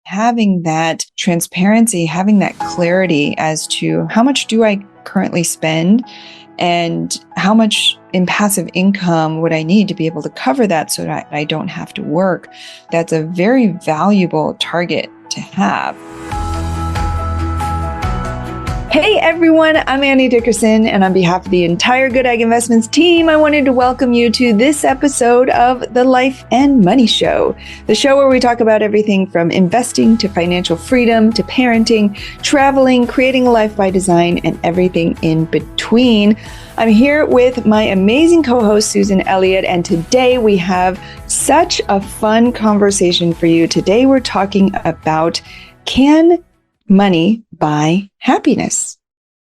having that transparency, having that clarity as to how much do I currently spend and how much in passive income would I need to be able to cover that so that I don't have to work. That's a very valuable target to have. Hey everyone, I'm Annie Dickerson, and on behalf of the entire Goodegg Investments team, I wanted to welcome you to this episode of the Life and Money Show, the show where we talk about everything from investing to financial freedom to parenting, traveling, creating a life by design, and everything in between. I'm here with my amazing co-host, Susan Elliott, and today we have such a fun conversation for you. Today we're talking about, can money buy happiness?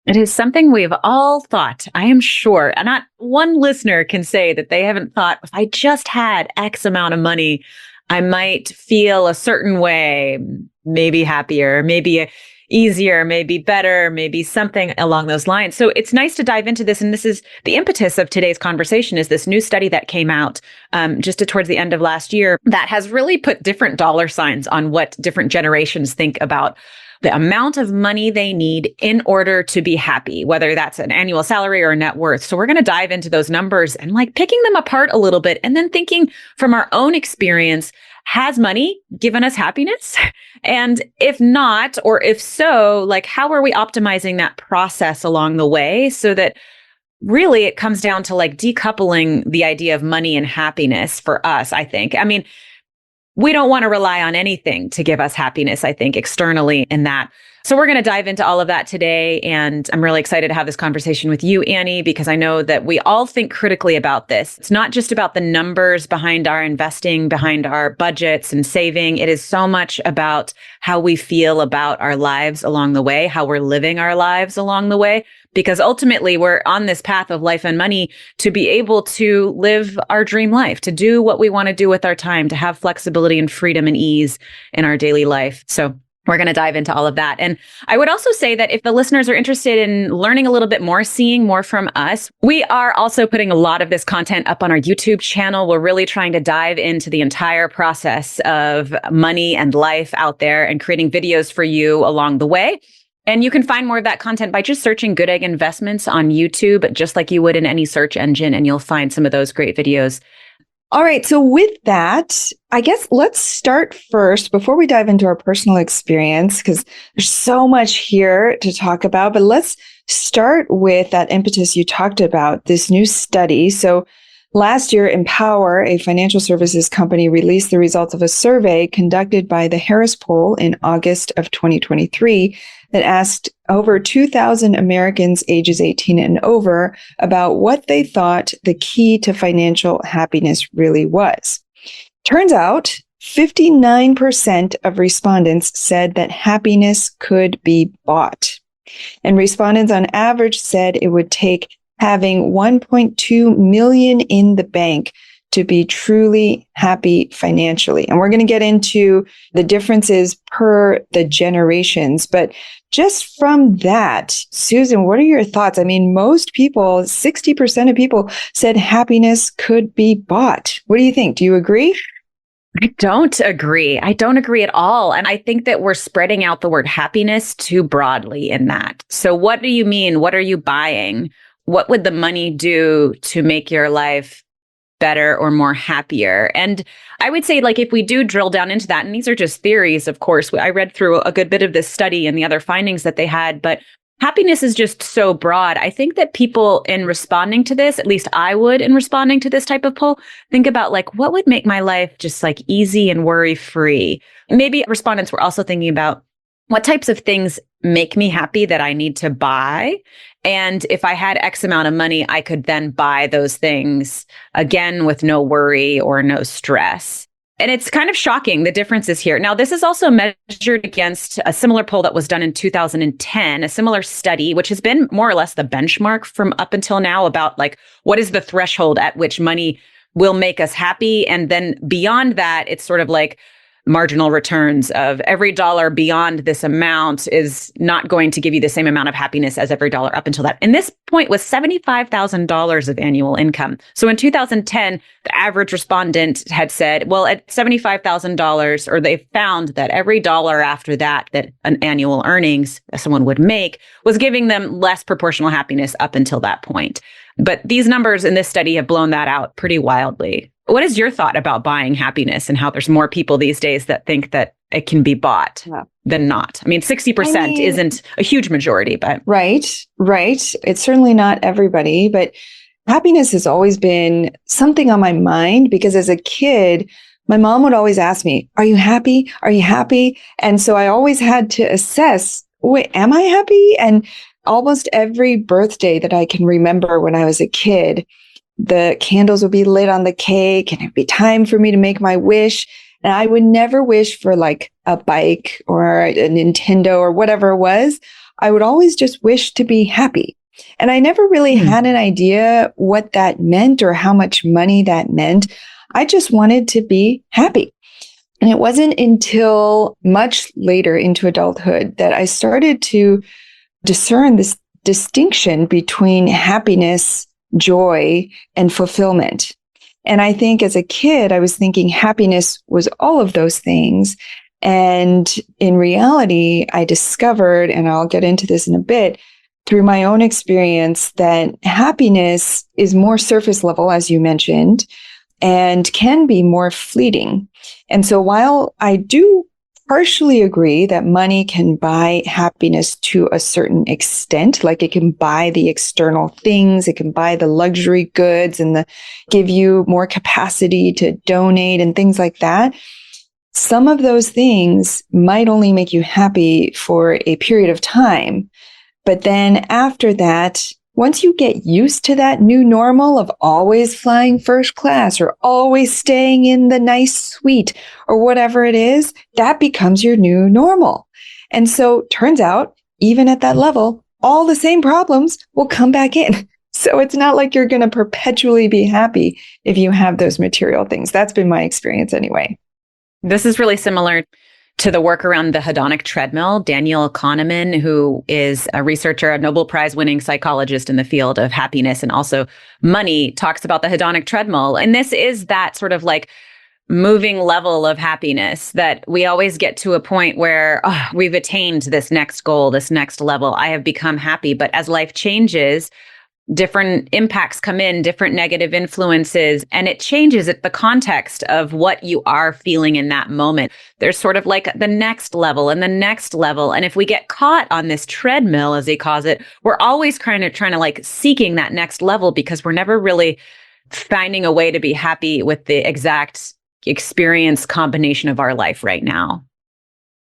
It is something we've all thought, I am sure. And not one listener can say that they haven't thought, if I just had X amount of money, I might feel a certain way, maybe happier, maybe easier, maybe better, maybe something along those lines. So it's nice to dive into this. And this is the impetus of today's conversation, is this new study that came out just towards the end of last year that has really put different dollar signs on what different generations think about the amount of money they need in order to be happy, whether that's an annual salary or net worth. So we're going to dive into those numbers and picking them apart a little bit, and then thinking from our own experience, has money given us happiness? And if not, or if so, how are we optimizing that process along the way so that really it comes down to decoupling the idea of money and happiness for us, I think. I mean, we don't want to rely on anything to give us happiness, I think, externally in that. So we're going to dive into all of that today. And I'm really excited to have this conversation with you, Annie, because I know that we all think critically about this. It's not just about the numbers behind our investing, behind our budgets and saving. It is so much about how we feel about our lives along the way, how we're living our lives along the way. Because ultimately, we're on this path of life and money to be able to live our dream life, to do what we want to do with our time, to have flexibility and freedom and ease in our daily life. So we're going to dive into all of that. And I would also say that if the listeners are interested in learning a little bit more, seeing more from us, we are also putting a lot of this content up on our YouTube channel. We're really trying to dive into the entire process of money and life out there and creating videos for you along the way. And you can find more of that content by just searching Goodegg Investments on YouTube, just like you would in any search engine, and you'll find some of those great videos. All right. So with that, I guess let's start first before we dive into our personal experience, because there's so much here to talk about. But let's start with that impetus you talked about, this new study. So last year, Empower, a financial services company, released the results of a survey conducted by the Harris Poll in August of 2023 that asked over 2,000 Americans ages 18 and over about what they thought the key to financial happiness really was. Turns out, 59% of respondents said that happiness could be bought. And respondents on average said it would take having 1.2 million in the bank to be truly happy financially. And we're going to get into the differences per the generations. But just from that, Susan, what are your thoughts? I mean, most people, 60% of people said happiness could be bought. What do you think? Do you agree? I don't agree. I don't agree at all. And I think that we're spreading out the word happiness too broadly in that. So what do you mean? What are you buying? What would the money do to make your life better or more happier? And I would say, if we do drill down into that, and these are just theories, of course, I read through a good bit of this study and the other findings that they had, but happiness is just so broad. I think that people in responding to this, at least I would in responding to this type of poll, think about what would make my life just easy and worry-free. Maybe respondents were also thinking about what types of things make me happy that I need to buy. And if I had X amount of money, I could then buy those things again with no worry or no stress. And it's kind of shocking, the differences here. Now, this is also measured against a similar poll that was done in 2010, a similar study, which has been more or less the benchmark from up until now about what is the threshold at which money will make us happy. And then beyond that, it's sort of marginal returns of every dollar beyond this amount is not going to give you the same amount of happiness as every dollar up until that. And this point was $75,000 of annual income. So in 2010, the average respondent had said, well, at $75,000, or they found that every dollar after that an annual earnings someone would make was giving them less proportional happiness up until that point. But these numbers in this study have blown that out pretty wildly. What is your thought about buying happiness and how there's more people these days that think that it can be bought than not? I mean, 60% isn't a huge majority, but. Right. It's certainly not everybody, but happiness has always been something on my mind because as a kid, my mom would always ask me, are you happy? Are you happy? And so I always had to assess, wait, am I happy? And almost every birthday that I can remember when I was a kid, the candles would be lit on the cake and it'd be time for me to make my wish. And I would never wish for like a bike or a Nintendo or whatever it was. I would always just wish to be happy. And I never really had an idea what that meant or how much money that meant. I just wanted to be happy. And it wasn't until much later into adulthood that I started to discern this distinction between happiness, joy, and fulfillment. And I think as a kid, I was thinking happiness was all of those things. And in reality, I discovered, and I'll get into this in a bit, through my own experience, that happiness is more surface level, as you mentioned, and can be more fleeting. And so while I do partially agree that money can buy happiness to a certain extent, like it can buy the external things, it can buy the luxury goods and give you more capacity to donate and things like that. Some of those things might only make you happy for a period of time. But then after that, once you get used to that new normal of always flying first class or always staying in the nice suite or whatever it is, that becomes your new normal. And so turns out, even at that level, all the same problems will come back in. So it's not like you're going to perpetually be happy if you have those material things. That's been my experience anyway. This is really similar to the work around the hedonic treadmill. Daniel Kahneman, who is a researcher, a Nobel Prize winning psychologist in the field of happiness and also money, talks about the hedonic treadmill. And this is that sort of like moving level of happiness that we always get to a point where we've attained this next goal, this next level. I have become happy. But as life changes, different impacts come in, different negative influences, and it changes the context of what you are feeling in that moment. There's sort of like the next level and the next level. And if we get caught on this treadmill, as they call it, we're always trying to like seeking that next level because we're never really finding a way to be happy with the exact experience combination of our life right now.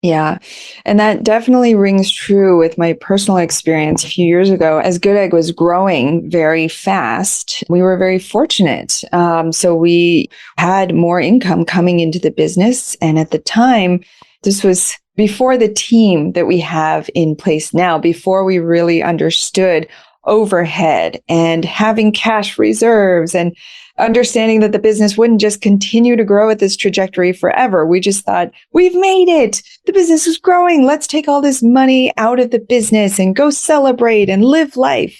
Yeah. And that definitely rings true with my personal experience a few years ago. As Goodegg was growing very fast, we were very fortunate. So we had more income coming into the business. And at the time, this was before the team that we have in place now, before we really understood overhead and having cash reserves and understanding that the business wouldn't just continue to grow at this trajectory forever. We just thought, we've made it. The business is growing. Let's take all this money out of the business and go celebrate and live life.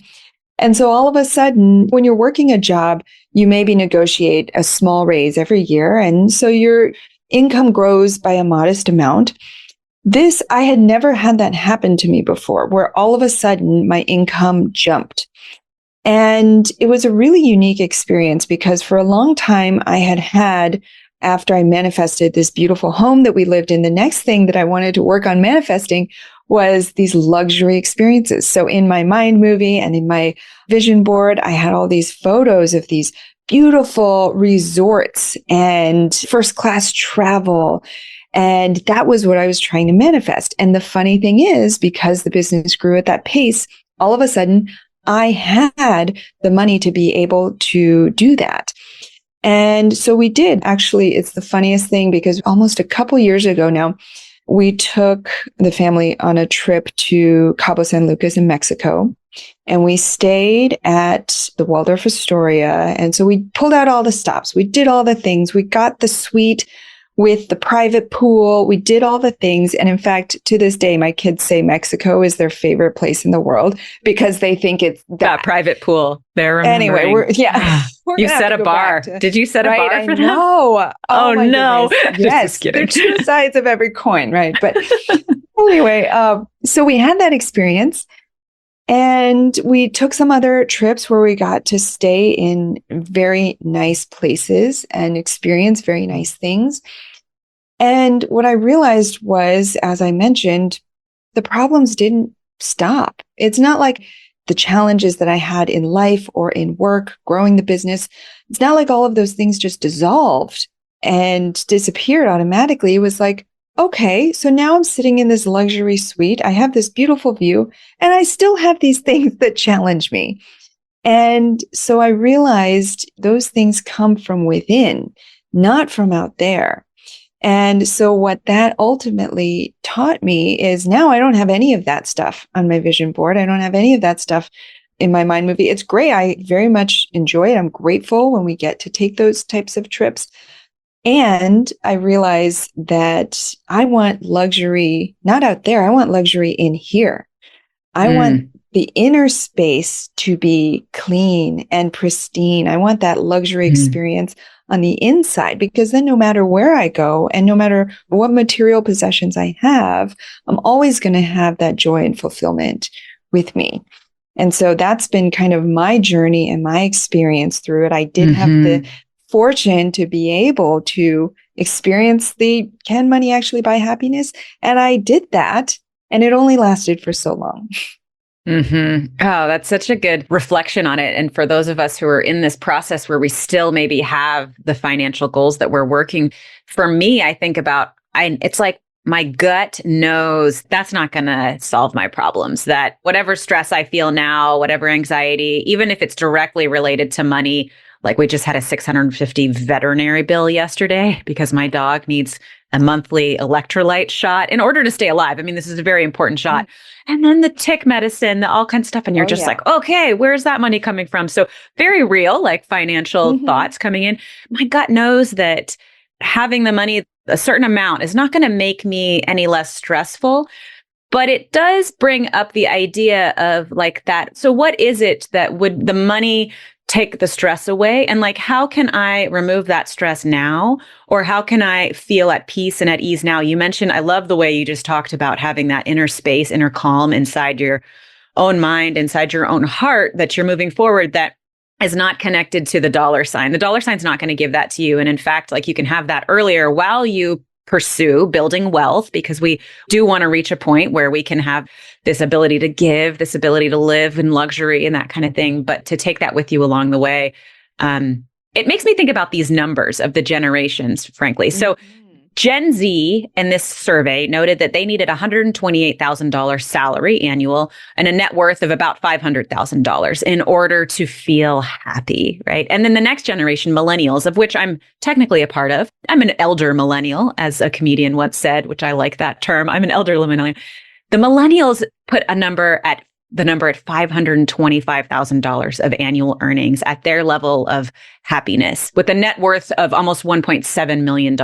And so all of a sudden, when you're working a job, you maybe negotiate a small raise every year. And so your income grows by a modest amount. I had never had that happen to me before, where all of a sudden my income jumped. And it was a really unique experience because for a long time I had, after I manifested this beautiful home that we lived in, the next thing that I wanted to work on manifesting was these luxury experiences. So in my mind movie and in my vision board, I had all these photos of these beautiful resorts and first class travel. And that was what I was trying to manifest. And the funny thing is, because the business grew at that pace, all of a sudden I had the money to be able to do that. And so we did. Actually, it's the funniest thing because almost a couple years ago now, we took the family on a trip to Cabo San Lucas in Mexico. And we stayed at the Waldorf Astoria. And so we pulled out all the stops. We did all the things. We got the suite. with the private pool. We did all the things. And in fact, to this day, my kids say Mexico is their favorite place in the world because they think it's that private pool. They're anyway. We're you set a bar. Did you set a bar for them? No. Oh no. Yes. There's two sides of every coin, right? But anyway, so we had that experience. And we took some other trips where we got to stay in very nice places and experience very nice things. And what I realized was, as I mentioned, the problems didn't stop. It's not like the challenges that I had in life or in work, growing the business. It's not like all of those things just dissolved and disappeared automatically. It was like, okay, so now I'm sitting in this luxury suite. I have this beautiful view, and I still have these things that challenge me. And so I realized those things come from within, not from out there. And so what that ultimately taught me is now I don't have any of that stuff on my vision board. I don't have any of that stuff in my mind movie. It's great. I very much enjoy it. I'm grateful when we get to take those types of trips. And I realize that I want luxury, not out there. I want luxury in here. I want the inner space to be clean and pristine. I want that luxury experience on the inside, because then no matter where I go and no matter what material possessions I have, I'm always going to have that joy and fulfillment with me. And so that's been kind of my journey and my experience through it. I did have the fortune to be able to experience the can money actually buy happiness? And I did that, and it only lasted for so long. Oh, that's such a good reflection on it. And for those of us who are in this process where we still maybe have the financial goals that we're working, for me, I think about, it's like my gut knows that's not going to solve my problems, that whatever stress I feel now, whatever anxiety, even if it's directly related to money, like we just had a $650 veterinary bill yesterday because my dog needs a monthly electrolyte shot in order to stay alive. I mean, this is a very important shot. And then the tick medicine, all kinds of stuff. And you're like, okay, where's that money coming from? So very real, like financial thoughts coming in. My gut knows that having the money, a certain amount, is not going to make me any less stressful. But it does bring up the idea of like that. So what is it that would the money take the stress away? And like, how can I remove that stress now? Or how can I feel at peace and at ease now? You mentioned, I love the way you just talked about having that inner space, inner calm inside your own mind, inside your own heart, that you're moving forward, that is not connected to the dollar sign. The dollar sign's not going to give that to you. And in fact, like you can have that earlier while you pursue building wealth, because we do want to reach a point where we can have this ability to give, this ability to live in luxury and that kind of thing. But to take that with you along the way, it makes me think about these numbers of the generations, frankly. So Gen Z in this survey noted that they needed $128,000 salary annual and a net worth of about $500,000 in order to feel happy, right? And then the next generation, millennials, of which I'm technically a part of. I'm an elder millennial, as a comedian once said, which I like that term. I'm an elder millennial. The millennials put the number at $525,000 of annual earnings at their level of happiness, with a net worth of almost $1.7 million.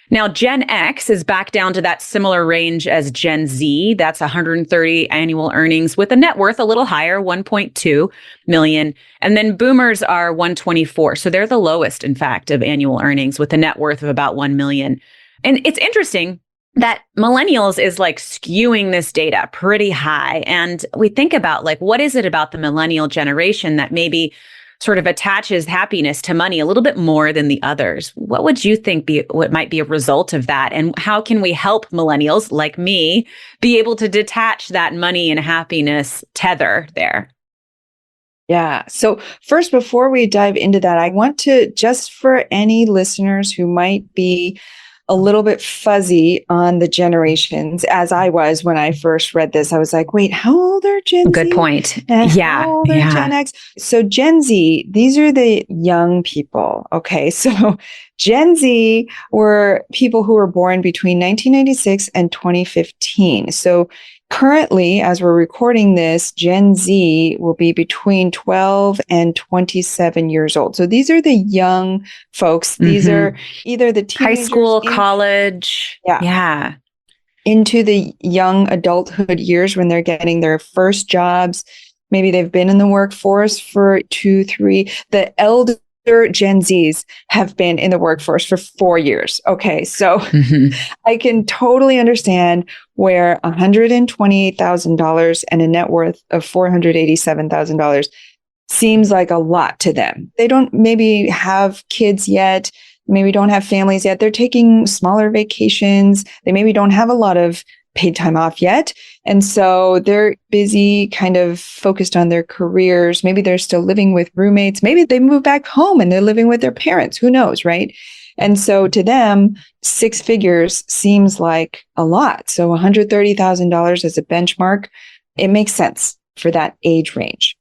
Now, Gen X is back down to that similar range as Gen Z. That's 130 annual earnings with a net worth a little higher, 1.2 million. And then boomers are 124. So they're the lowest, in fact, of annual earnings with a net worth of about 1 million. And it's interesting that millennials is like skewing this data pretty high. And we think about like, what is it about the millennial generation that maybe sort of attaches happiness to money a little bit more than the others? What would you think what might be a result of that? And how can we help millennials like me be able to detach that money and happiness tether there? Yeah. So first, before we dive into that, I want to, just for any listeners who might be a little bit fuzzy on the generations, as I was when I first read this, I was like, wait, how old are Gen Z? Good point. And how old are Gen X? So Gen Z, these are the young people. Okay. So Gen Z were people who were born between 1996 and 2015. So Currently, as we're recording this, Gen Z will be between 12 and 27 years old. So these are the young folks. These are either the teenagers, high school, college. Yeah. Into the young adulthood years when they're getting their first jobs. Maybe they've been in the workforce for 2, 3. The elder Gen Zs have been in the workforce for 4 years. Okay, so I can totally understand where $128,000 and a net worth of $487,000 seems like a lot to them. They don't maybe have kids yet, maybe don't have families yet. They're taking smaller vacations. They maybe don't have a lot of paid time off yet. And so they're busy, kind of focused on their careers. Maybe they're still living with roommates. Maybe they move back home and they're living with their parents. Who knows, right? And so to them, 6 figures seems like a lot. So $130,000 as a benchmark, it makes sense for that age range.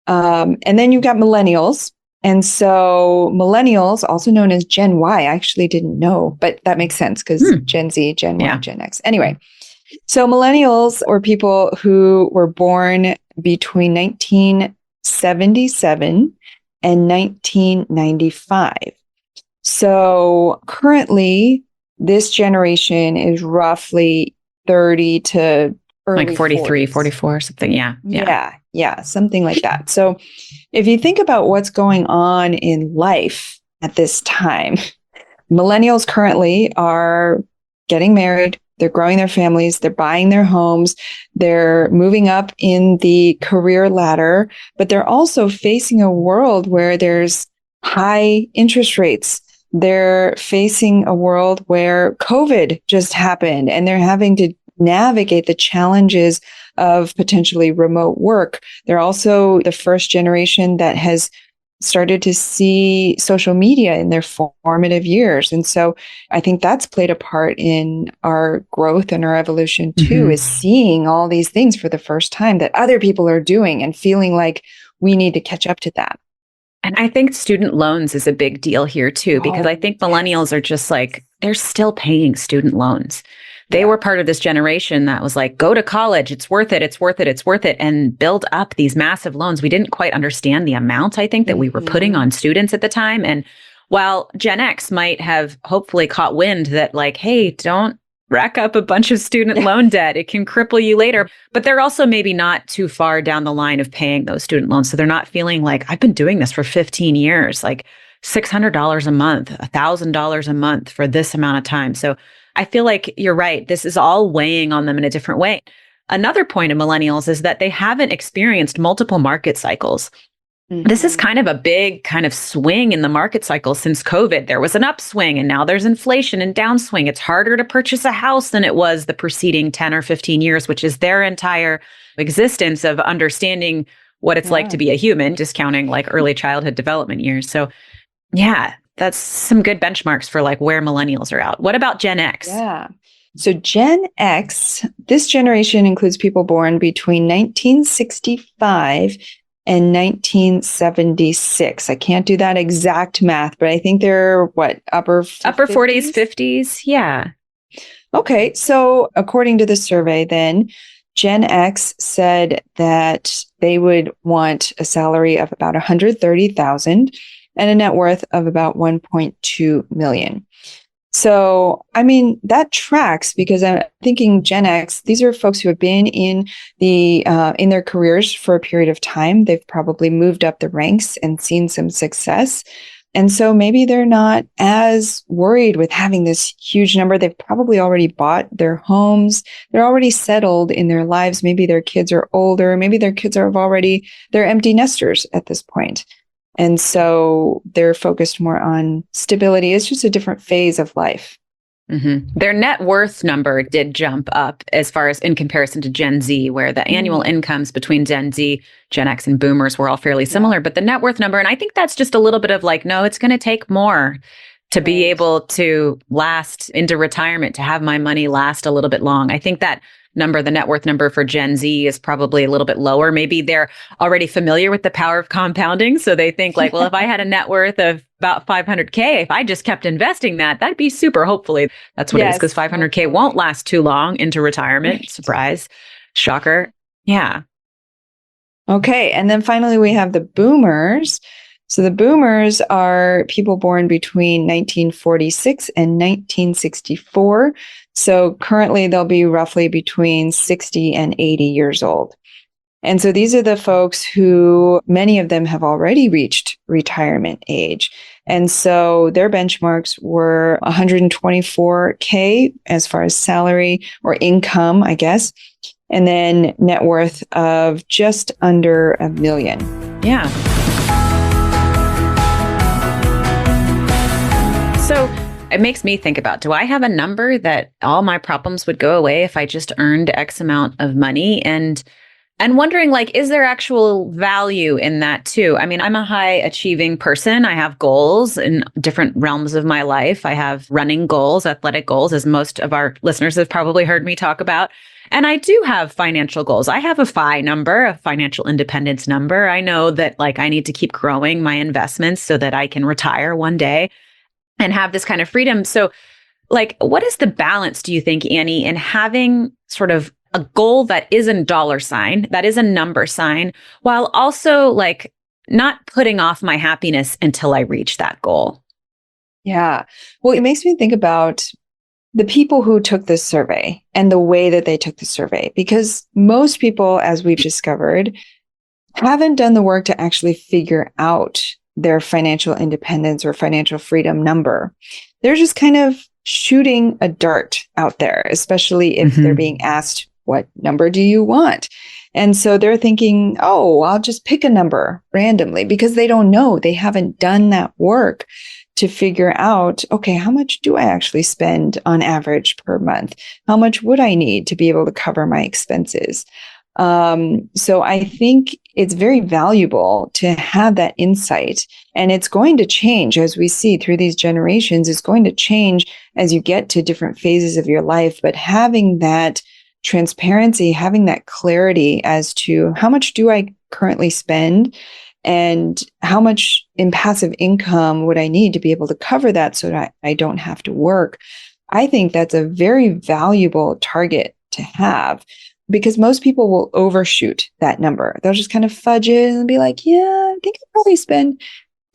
And then you've got millennials. And so millennials, also known as Gen Y, I actually didn't know, but that makes sense because Gen Z, Gen Y, Gen X. Anyway, so millennials or people who were born between 1977 and 1995. So currently, this generation is roughly 30 to early like 43, 40s. 44, something. Yeah, something like that. So if you think about what's going on in life at this time, millennials currently are getting married, they're growing their families, they're buying their homes, they're moving up in the career ladder, but they're also facing a world where there's high interest rates. They're facing a world where COVID just happened and they're having to navigate the challenges of potentially remote work. They're also the first generation that has started to see social media in their formative years. And so I think that's played a part in our growth and our evolution too, is seeing all these things for the first time that other people are doing and feeling like we need to catch up to that. And I think student loans is a big deal here too, because I think millennials are just like, they're still paying student loans. They were part of this generation that was like, go to college. It's worth it. It's worth it. It's worth it. And build up these massive loans. We didn't quite understand the amount, I think, that we were putting on students at the time. And while Gen X might have hopefully caught wind that like, hey, don't rack up a bunch of student loan debt. It can cripple you later. But they're also maybe not too far down the line of paying those student loans. So they're not feeling like, I've been doing this for 15 years, like $600 a month, $1,000 a month for this amount of time. So I feel like you're right. This is all weighing on them in a different way. Another point of millennials is that they haven't experienced multiple market cycles. This is kind of a big kind of swing in the market cycle since COVID. There was an upswing and now there's inflation and downswing. It's harder to purchase a house than it was the preceding 10 or 15 years, which is their entire existence of understanding what it's like to be a human, discounting like early childhood development years. So yeah, that's some good benchmarks for like where millennials are at. What about Gen X? Yeah. So Gen X, this generation includes people born between 1965 and 1976. I can't do that exact math, but I think they're what, upper 40s, 50s? Yeah. Okay. So according to the survey then, Gen X said that they would want a salary of about $130,000 and a net worth of about 1.2 million. So, I mean, that tracks because I'm thinking Gen X, these are folks who have been in their careers for a period of time. They've probably moved up the ranks and seen some success. And so maybe they're not as worried with having this huge number. They've probably already bought their homes. They're already settled in their lives. Maybe their kids are older. Maybe their kids are they're empty nesters at this point. And so they're focused more on stability. It's just a different phase of life. Their net worth number did jump up as far as in comparison to Gen Z, where the annual incomes between Gen Z, Gen X, and boomers were all fairly similar. But the net worth number, and I think that's just a little bit of like, no, it's going to take more to be able to last into retirement, to have my money last a little bit long. I think that number, the net worth number for Gen Z, is probably a little bit lower. Maybe they're already familiar with the power of compounding. So they think like, well, if I had a net worth of about 500K, if I just kept investing that'd be super. Hopefully that's what it is, because 500K won't last too long into retirement. Right. Surprise. Shocker. Yeah. Okay. And then finally, we have the boomers. So the boomers are people born between 1946 and 1964. So currently they'll be roughly between 60 and 80 years old. And so these are the folks who, many of them have already reached retirement age. And so their benchmarks were 124K as far as salary or income, I guess, and then net worth of just under $1 million. Yeah. So it makes me think about, do I have a number that all my problems would go away if I just earned X amount of money? And wondering, like, is there actual value in that too? I mean, I'm a high achieving person. I have goals in different realms of my life. I have running goals, athletic goals, as most of our listeners have probably heard me talk about. And I do have financial goals. I have a FI number, a financial independence number. I know that like I need to keep growing my investments so that I can retire one day and have this kind of freedom. So like, what is the balance, do you think, Annie, in having sort of a goal that is a dollar sign, that is a number sign, while also like not putting off my happiness until I reach that goal? Yeah. Well, it makes me think about the people who took this survey and the way that they took the survey, because most people, as we've discovered, haven't done the work to actually figure out their financial independence or financial freedom number. They're just kind of shooting a dart out there, especially if they're being asked, what number do you want? And so they're thinking, oh, I'll just pick a number randomly, because they don't know. They haven't done that work to figure out, okay, how much do I actually spend on average per month? How much would I need to be able to cover my expenses? So I think it's very valuable to have that insight, and it's going to change as we see through these generations. It's going to change as you get to different phases of your life, but having that transparency, having that clarity as to how much do I currently spend and how much in passive income would I need to be able to cover that so that I don't have to work. I think that's a very valuable target to have, because most people will overshoot that number. They'll just kind of fudge it and be like, yeah, I think I'll probably spend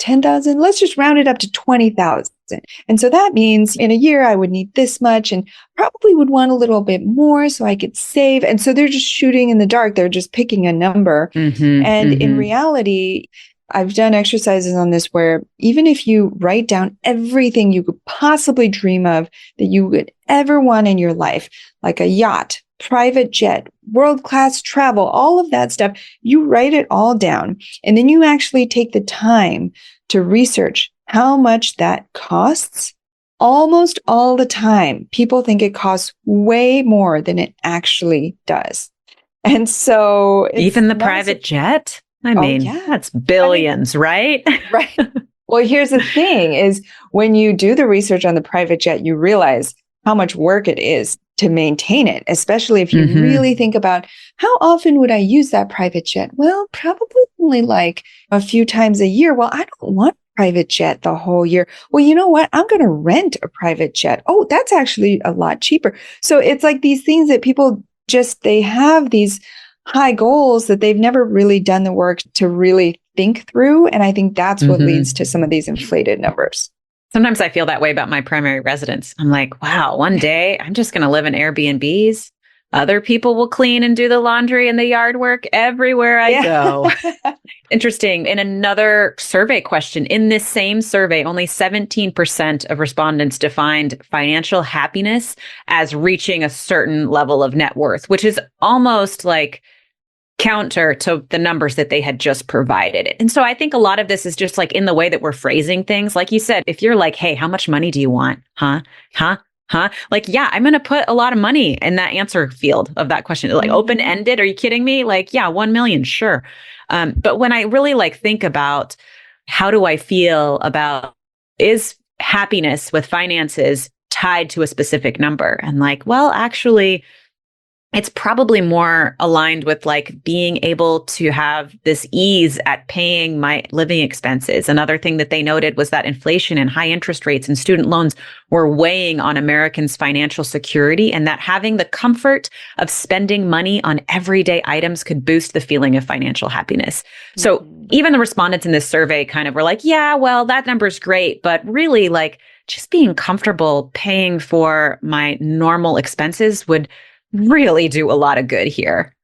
10,000. Let's just round it up to 20,000. And so that means in a year, I would need this much and probably would want a little bit more so I could save. And so they're just shooting in the dark. They're just picking a number. In reality, I've done exercises on this where even if you write down everything you could possibly dream of that you would ever want in your life, like a yacht, private jet, world-class travel, all of that stuff, you write it all down. And then you actually take the time to research how much that costs. Almost all the time, people think it costs way more than it actually does. And so even the private jet? I mean, that's billions, right? Right. Well, here's the thing is when you do the research on the private jet, you realize how much work it is to maintain it, especially if you really think about how often would I use that private jet? Well, probably only like a few times a year. Well, I don't want a private jet the whole year. Well, you know what? I'm going to rent a private jet. Oh, that's actually a lot cheaper. So it's like these things that people just, they have these high goals that they've never really done the work to really think through. And I think that's what leads to some of these inflated numbers. Sometimes I feel that way about my primary residence. I'm like, wow, one day I'm just going to live in Airbnbs. Other people will clean and do the laundry and the yard work everywhere I go. Interesting. In another survey question, in this same survey, only 17% of respondents defined financial happiness as reaching a certain level of net worth, which is almost like counter to the numbers that they had just provided. And so I think a lot of this is just like in the way that we're phrasing things. Like you said, if you're like, hey, how much money do you want? Huh? Like, yeah, I'm going to put a lot of money in that answer field of that question. Like open-ended. Are you kidding me? Like, yeah, 1 million. Sure. But when I really like think about how do I feel about, is happiness with finances tied to a specific number. And like, well, actually, it's probably more aligned with like being able to have this ease at paying my living expenses. Another thing that they noted was that inflation and high interest rates and student loans were weighing on Americans' financial security, and that having the comfort of spending money on everyday items could boost the feeling of financial happiness. So even the respondents in this survey kind of were like, yeah, well, that number's great, but really like just being comfortable paying for my normal expenses would really do a lot of good here.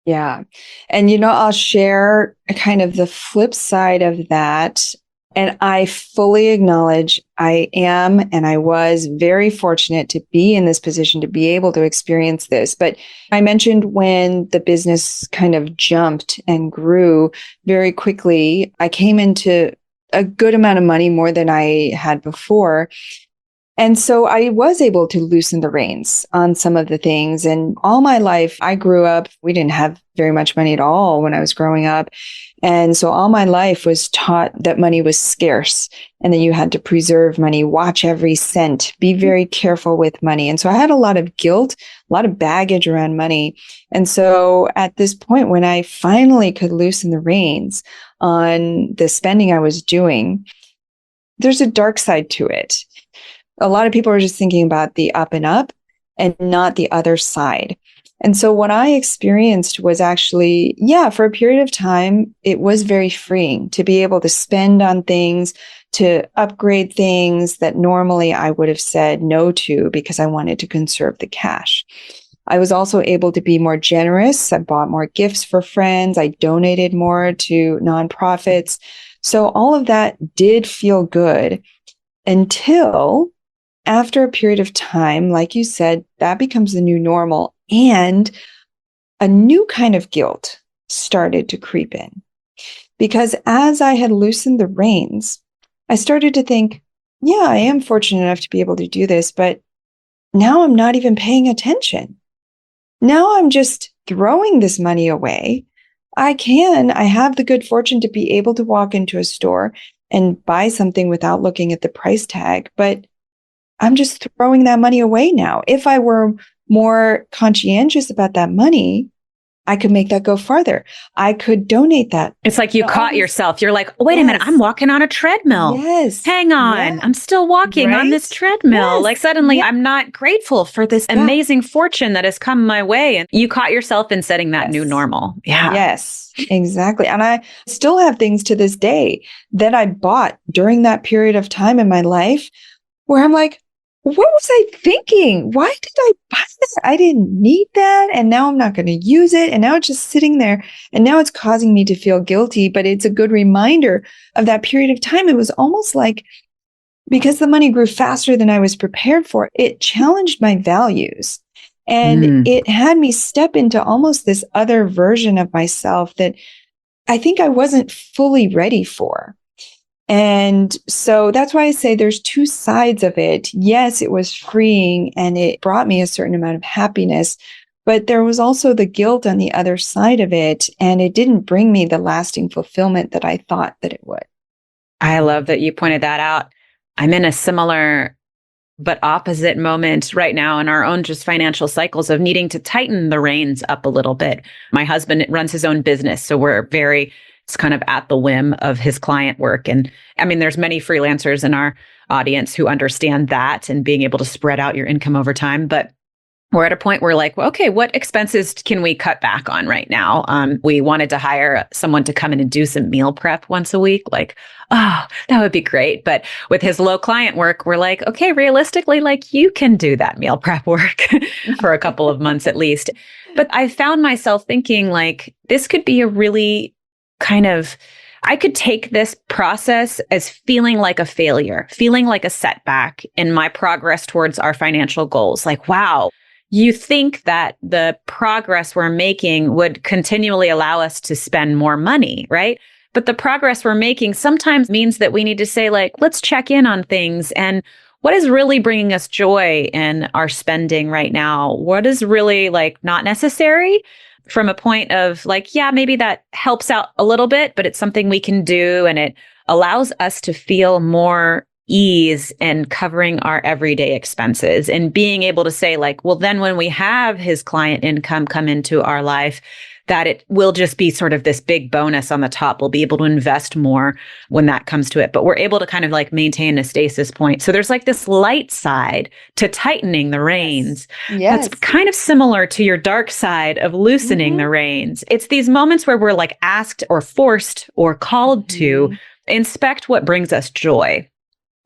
Yeah. And, I'll share kind of the flip side of that. And I fully acknowledge I am and I was very fortunate to be in this position to be able to experience this. But I mentioned when the business kind of jumped and grew very quickly, I came into a good amount of money, more than I had before. And so I was able to loosen the reins on some of the things. And all my life, I grew up, we didn't have very much money at all when I was growing up. And so all my life was taught that money was scarce and that you had to preserve money, watch every cent, be very careful with money. And so I had a lot of guilt, a lot of baggage around money. And so at this point, when I finally could loosen the reins on the spending I was doing, there's a dark side to it. A lot of people are just thinking about the up and up and not the other side. And so what I experienced was actually, for a period of time, it was very freeing to be able to spend on things, to upgrade things that normally I would have said no to because I wanted to conserve the cash. I was also able to be more generous. I bought more gifts for friends. I donated more to nonprofits. So all of that did feel good until after a period of time, like you said, that becomes the new normal, and a new kind of guilt started to creep in. Because as I had loosened the reins, I started to think, I am fortunate enough to be able to do this, but now I'm not even paying attention. Now I'm just throwing this money away. I have the good fortune to be able to walk into a store and buy something without looking at the price tag, but I'm just throwing that money away now. If I were more conscientious about that money, I could make that go farther. I could donate that. It's like you caught yourself. You're like, oh, wait a minute, I'm walking on a treadmill. Yes. Hang on. I'm still walking on this treadmill. Yes. Like suddenly I'm not grateful for this amazing fortune that has come my way. And you caught yourself in setting that new normal. Yeah. Yes, exactly. And I still have things to this day that I bought during that period of time in my life where I'm like, what was I thinking? Why did I buy that? I didn't need that. And now I'm not going to use it. And now it's just sitting there. And now it's causing me to feel guilty. But it's a good reminder of that period of time. It was almost like, because the money grew faster than I was prepared for, it challenged my values. And it had me step into almost this other version of myself that I think I wasn't fully ready for. And so that's why I say there's two sides of it. Yes, it was freeing and it brought me a certain amount of happiness, but there was also the guilt on the other side of it. And it didn't bring me the lasting fulfillment that I thought that it would. I love that you pointed that out. I'm in a similar but opposite moment right now in our own just financial cycles of needing to tighten the reins up a little bit. My husband runs his own business, so it's kind of at the whim of his client work. And I mean, there's many freelancers in our audience who understand that and being able to spread out your income over time. But we're at a point where like, well, okay, what expenses can we cut back on right now? We wanted to hire someone to come in and do some meal prep once a week. Like, oh, that would be great. But with his low client work, we're like, okay, realistically, like you can do that meal prep work for a couple of months at least. But I found myself thinking like, this could be a really I could take this process as feeling like a failure, feeling like a setback in my progress towards our financial goals. Like, wow, you think that the progress we're making would continually allow us to spend more money, right? But the progress we're making sometimes means that we need to say, like, let's check in on things. And what is really bringing us joy in our spending right now? What is really like not necessary? From a point of like, yeah, maybe that helps out a little bit, but it's something we can do. And it allows us to feel more ease and covering our everyday expenses and being able to say like, well, then when we have his client income come into our life, that it will just be sort of this big bonus on the top. We'll be able to invest more when that comes to it. But we're able to kind of like maintain a stasis point. So there's like this light side to tightening the reins. Yes. That's kind of similar to your dark side of loosening the reins. It's these moments where we're like asked or forced or called to inspect what brings us joy.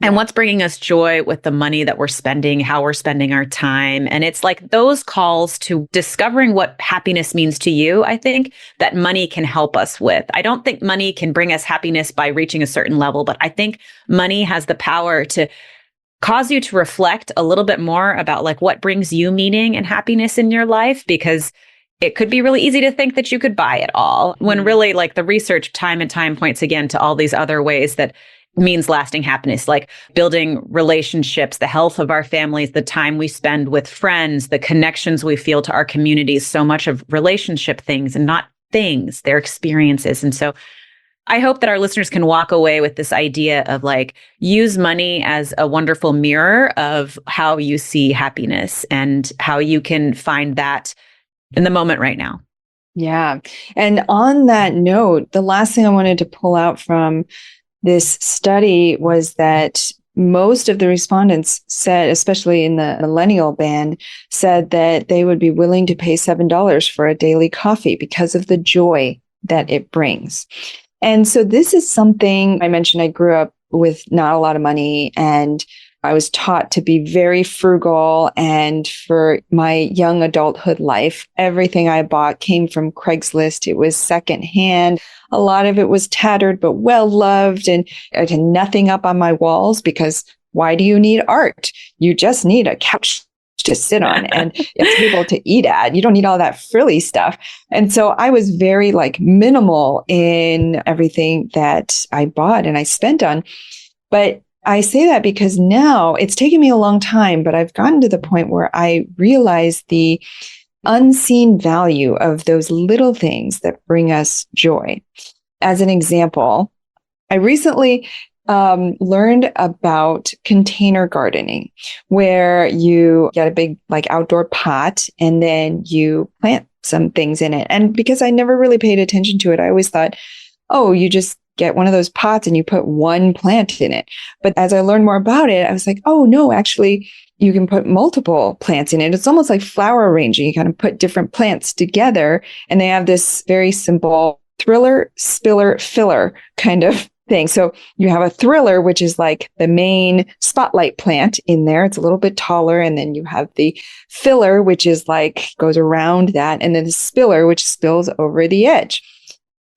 And what's bringing us joy with the money that we're spending, how we're spending our time. And it's like those calls to discovering what happiness means to you, I think, that money can help us with. I don't think money can bring us happiness by reaching a certain level, but I think money has the power to cause you to reflect a little bit more about like what brings you meaning and happiness in your life, because it could be really easy to think that you could buy it all when really like the research time and time points again to all these other ways that means lasting happiness, like building relationships, the health of our families, the time we spend with friends, the connections we feel to our communities, so much of relationship things and not things, their experiences. And so I hope that our listeners can walk away with this idea of like, use money as a wonderful mirror of how you see happiness and how you can find that in the moment right now. Yeah. And on that note, the last thing I wanted to pull out from this study was that most of the respondents said, especially in the millennial band, said that they would be willing to pay $7 for a daily coffee because of the joy that it brings. And so this is something I mentioned. I grew up with not a lot of money, and I was taught to be very frugal. And for my young adulthood life, everything I bought came from Craigslist. It was secondhand. A lot of it was tattered, but well loved. And I had nothing up on my walls because why do you need art? You just need a couch to sit on and a table to eat at. You don't need all that frilly stuff. And so I was very like minimal in everything that I bought and I spent on. But I say that because now it's taken me a long time, but I've gotten to the point where I realize the unseen value of those little things that bring us joy. As an example, I recently learned about container gardening, where you get a big like outdoor pot and then you plant some things in it. And because I never really paid attention to it, I always thought, oh, you just get one of those pots and you put one plant in it. But as I learned more about it, I was like, oh no, actually you can put multiple plants in it. It's almost like flower arranging. You kind of put different plants together and they have this very simple thriller, spiller, filler kind of thing. So you have a thriller, which is like the main spotlight plant in there. It's a little bit taller. And then you have the filler, which is like goes around that. And then the spiller, which spills over the edge.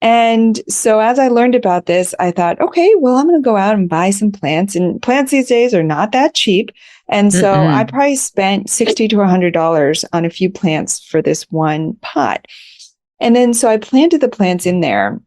And so as I learned about this, I thought, okay, well, I'm going to go out and buy some plants. And plants these days are not that cheap. And so I probably spent $60 to $100 on a few plants for this one pot. And then so I planted the plants in there.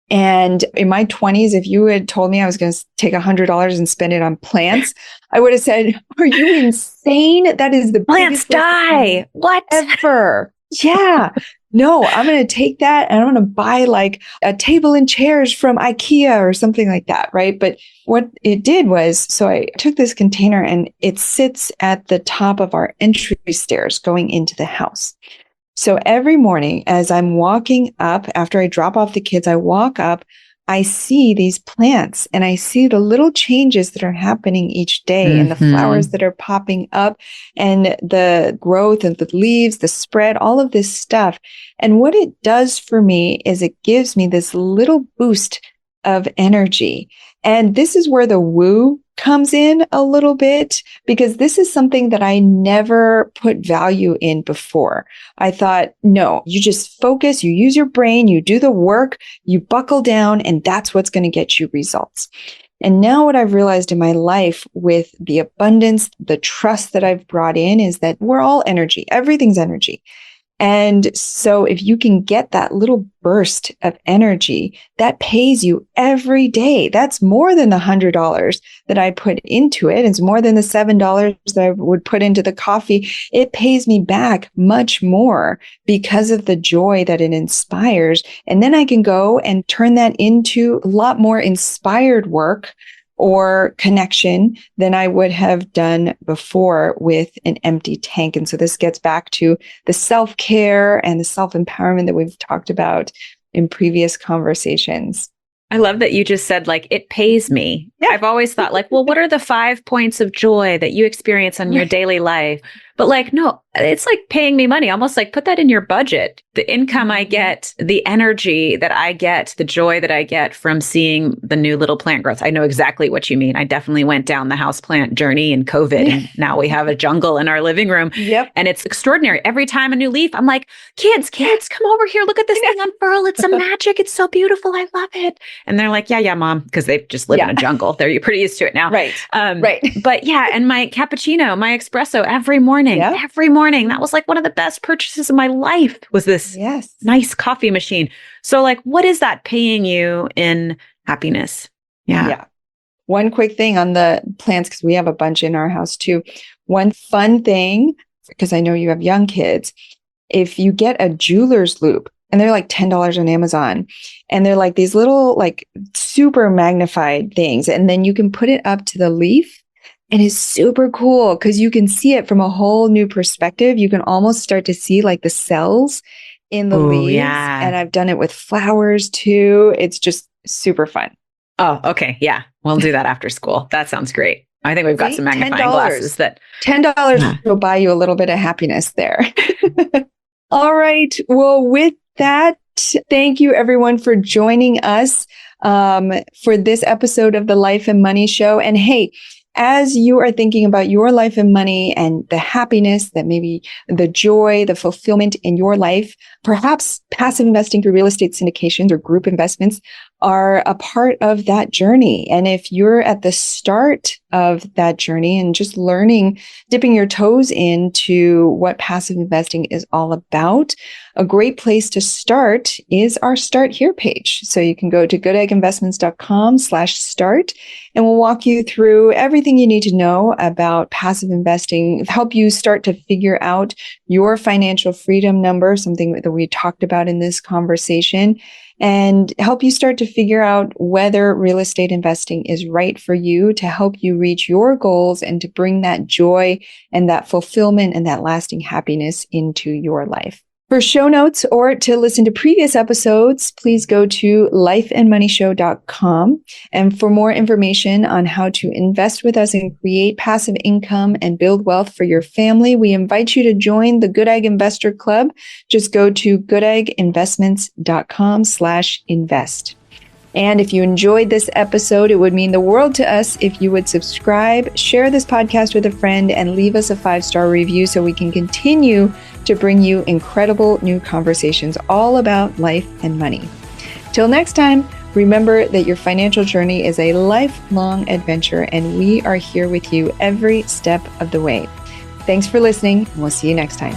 And in my 20s, if you had told me I was going to take $100 and spend it on plants, I would have said, are you insane? That is the plants die. What? Ever. Yeah. No, I'm going to take that and I'm going to buy like a table and chairs from IKEA or something like that, right? But what it did was, so I took this container and it sits at the top of our entry stairs going into the house. So every morning as I'm walking up, after I drop off the kids, I walk up, I see these plants and I see the little changes that are happening each day and the flowers that are popping up and the growth and the leaves, the spread, all of this stuff. And what it does for me is it gives me this little boost of energy. And this is where the woo comes in a little bit, because this is something that I never put value in before. I thought, no, you just focus, you use your brain, you do the work, you buckle down, and that's what's going to get you results. And now what I've realized in my life with the abundance, the trust that I've brought in is that we're all energy. Everything's energy. And so if you can get that little burst of energy, that pays you every day. That's more than the $100 that I put into it. It's more than the $7 that I would put into the coffee. It pays me back much more because of the joy that it inspires. And then I can go and turn that into a lot more inspired work or connection than I would have done before with an empty tank. And so this gets back to the self-care and the self-empowerment that we've talked about in previous conversations. I love that you just said, like, it pays me. Yeah. I've always thought, like, well, what are the 5 points of joy that you experience in your daily life? But like, no, it's like paying me money, almost like put that in your budget. The income I get, the energy that I get, the joy that I get from seeing the new little plant growth. I know exactly what you mean. I definitely went down the houseplant journey in COVID. And now we have a jungle in our living room. Yep. And it's extraordinary. Every time a new leaf, I'm like, kids, come over here. Look at this thing unfurl. It's a magic. It's so beautiful. I love it. And they're like, yeah, mom, because they just live in a jungle. They're pretty used to it now. Right. But yeah, and my cappuccino, my espresso every morning, that was like one of the best purchases of my life was this nice coffee machine. So like, what is that paying you in happiness? Yeah. One quick thing on the plants, because we have a bunch in our house too. One fun thing, because I know you have young kids, if you get a jeweler's loupe, and they're like $10 on Amazon, and they're like these little like super magnified things, and then you can put it up to the leaf. And it's super cool because you can see it from a whole new perspective. You can almost start to see like the cells in the leaves. Yeah. And I've done it with flowers too. It's just super fun. Oh, okay. Yeah. We'll do that after school. That sounds great. I think we've got some magnifying glasses that $10 will buy you a little bit of happiness there. All right. Well, with that, thank you everyone for joining us for this episode of the Life and Money Show. And hey, as you are thinking about your life and money and the happiness that maybe the joy, the fulfillment in your life, perhaps passive investing through real estate syndications or group investments are a part of that journey. And if you're at the start of that journey and just learning, dipping your toes into what passive investing is all about, a great place to start is our Start Here page. So you can go to goodegginvestments.com/start, and we'll walk you through everything you need to know about passive investing, help you start to figure out your financial freedom number, something that we talked about in this conversation, and help you start to figure out whether real estate investing is right for you to help you reach your goals and to bring that joy and that fulfillment and that lasting happiness into your life. For show notes or to listen to previous episodes, please go to lifeandmoneyshow.com. And for more information on how to invest with us and create passive income and build wealth for your family, we invite you to join the Goodegg Investor Club. Just go to goodegginvestments.com/invest. And if you enjoyed this episode, it would mean the world to us if you would subscribe, share this podcast with a friend, and leave us a 5-star review so we can continue to bring you incredible new conversations all about life and money. Till next time, remember that your financial journey is a lifelong adventure, and we are here with you every step of the way. Thanks for listening, and we'll see you next time.